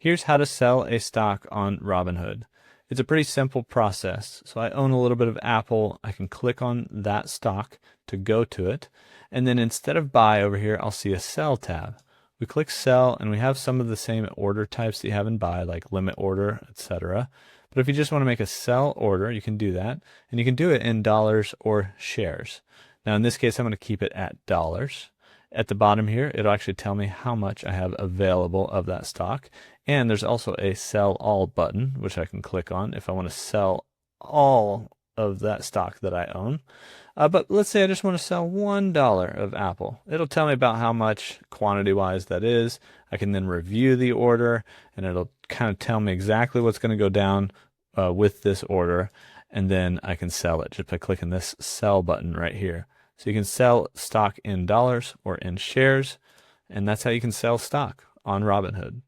Here's how to sell a stock on Robinhood. It's a pretty simple process. So I own a little bit of Apple. I can click on that stock to go to it. And then instead of buy over here, I'll see a sell tab. We click sell and we have some of the same order types that you have in buy, like limit order, etc. But if you just want to make a sell order, you can do that. And you can do it in dollars or shares. Now in this case, I'm going to keep it at dollars. At the bottom here, it'll actually tell me how much I have available of that stock. And there's also a sell all button, which I can click on if I want to sell all of that stock that I own. But let's say I just want to sell $1 of Apple. It'll tell me about how much quantity-wise that is. I can then review the order, and it'll kind of tell me exactly what's going to go down with this order. And then I can sell it just by clicking this sell button right here. So you can sell stock in dollars or in shares, and that's how you can sell stock on Robinhood.